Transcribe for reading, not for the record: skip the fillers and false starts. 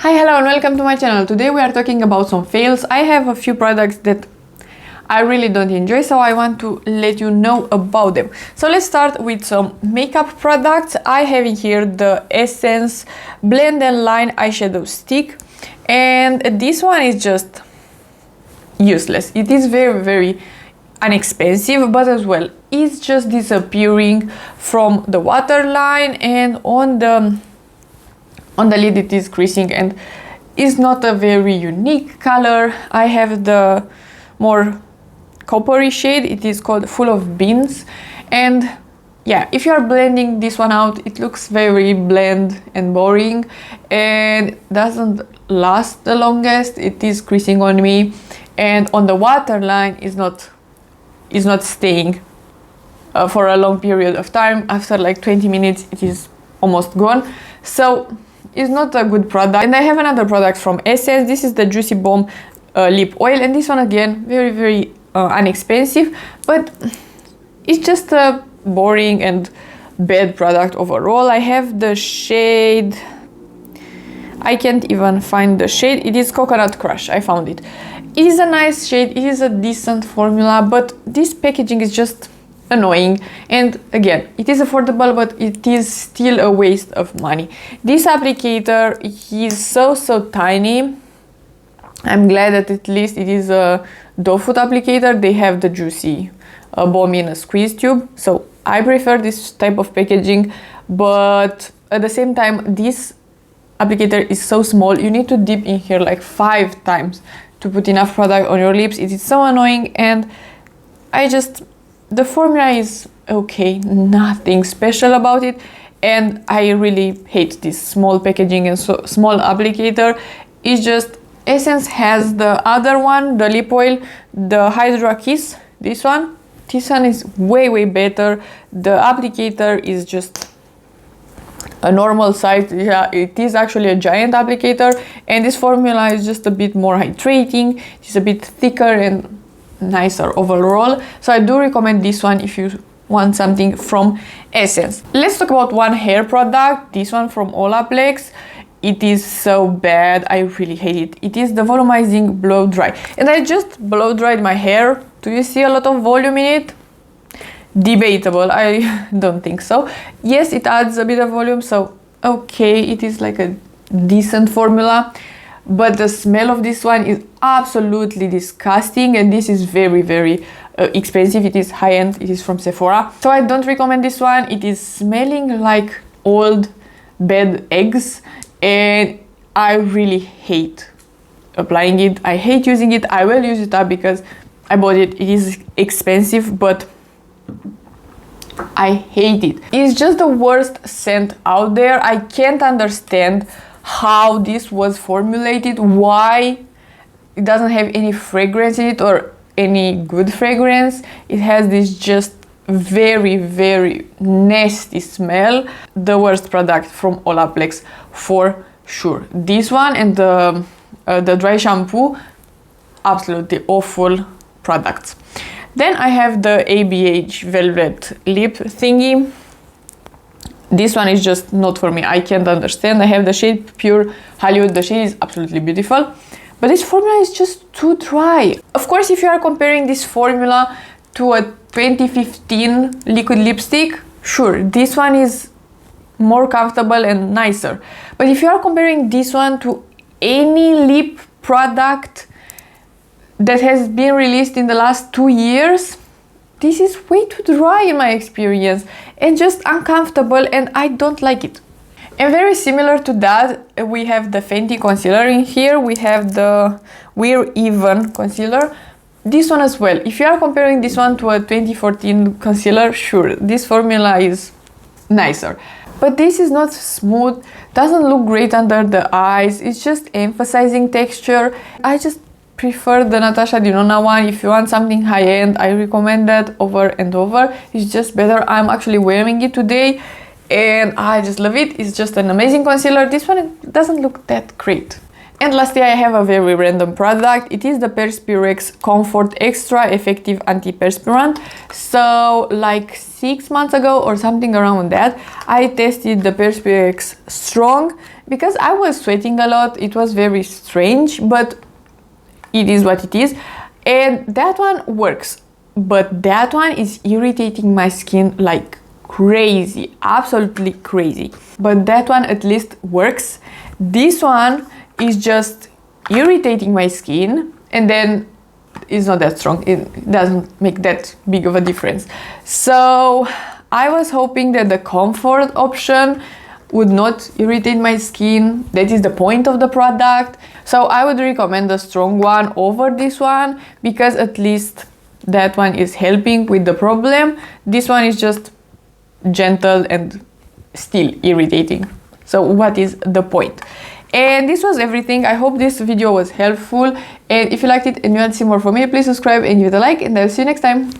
Hi, hello and welcome to my channel. Today we are talking about some fails. I have a few products that I really don't enjoy, so I want to let you know about them. So let's start with some makeup products. I have in here the Essence Blend and Line eyeshadow stick, and this one is just useless. It is very inexpensive, but as well it's just disappearing from the waterline, and on the lid it is creasing and is not a very unique color. I have the more coppery shade. It is called Full of Beans, and yeah, if you are blending this one out, it looks very bland and boring and doesn't last the longest. It is creasing on me, and on the waterline is not staying for a long period of time. After like 20 minutes it is almost gone, so it's not a good product. And I have another product from Essence. This is the Juicy Bomb lip oil, and this one again very inexpensive, but it's just a boring and bad product overall. I have the shade, I can't even find the shade. It is Coconut Crush. I found it. It is a nice shade, it is a decent formula, but this packaging is just annoying, and again, it is affordable, but it is still a waste of money. This applicator is so tiny. I'm glad that at least it is a doe foot applicator. They have the Juicy Bomb in a squeeze tube, so I prefer this type of packaging, but at the same time this applicator is so small. You need to dip in here like 5 times to put enough product on your lips. It is so annoying, and the formula is okay, nothing special about it, and I really hate this small packaging and so small applicator. It's just Essence has the other one, the lip oil, the Hydra Kiss. This one is way better. The applicator is just a normal size. Yeah, it is actually a giant applicator, and this formula is just a bit more hydrating. It's a bit thicker and nicer overall, so I do recommend this one if you want something from Essence. Let's talk about one hair product, this one from Olaplex. It is so bad, I really hate it. It is the volumizing blow dry, and I just blow dried my hair. Do you see a lot of volume in it? Debatable, I don't think so. Yes, it adds a bit of volume, so okay, it is like a decent formula, but the smell of this one is absolutely disgusting, and this is very expensive. It is high-end, it is from Sephora, so I don't recommend this one. It is smelling like old bad eggs, and I really hate applying it. I hate using it. I will use it up because I bought it. It is expensive, but I hate it. It's just the worst scent out there. I can't understand how this was formulated, why it doesn't have any fragrance in it or any good fragrance. It has this just very nasty smell. The worst product from Olaplex for sure. This one and the dry shampoo, absolutely awful products. Then I have the ABH Velvet Lip thingy. This one is just not for me. I can't understand. I have the shade Pure Hollywood. The shade is absolutely beautiful, but this formula is just too dry. Of course, if you are comparing this formula to a 2015 liquid lipstick, sure, this one is more comfortable and nicer. But if you are comparing this one to any lip product that has been released in the last 2 years, this is way too dry in my experience and just uncomfortable, and I don't like it. And very similar to that, we have the Fenty concealer in here. We have the We're Even concealer. This one as well. If you are comparing this one to a 2014 concealer, sure, this formula is nicer. But this is not smooth, doesn't look great under the eyes. It's just emphasizing texture. I just prefer the Natasha Denona one. If you want something high-end, I recommend that over and over. It's just better. I'm actually wearing it today and I just love it. It's just an amazing concealer. This one doesn't look that great. And lastly, I have a very random product. It is the Perspirex Comfort Extra Effective Antiperspirant. So like 6 months ago or something around that, I tested the Perspirex Strong. because I was sweating a lot, it was very strange, but it is what it is. And that one works, but that one is irritating my skin like crazy, absolutely crazy. But that one at least works. This one is just irritating my skin, and then it's not that strong. It doesn't make that big of a difference. So I was hoping that the comfort option would not irritate my skin. That is the point of the product. So I would recommend the strong one over this one, because at least that one is helping with the problem. This one is just gentle and still irritating. So what is the point? And this was everything. I hope this video was helpful, and if you liked it and you want to see more from me, please subscribe and give it a like, and I'll see you next time.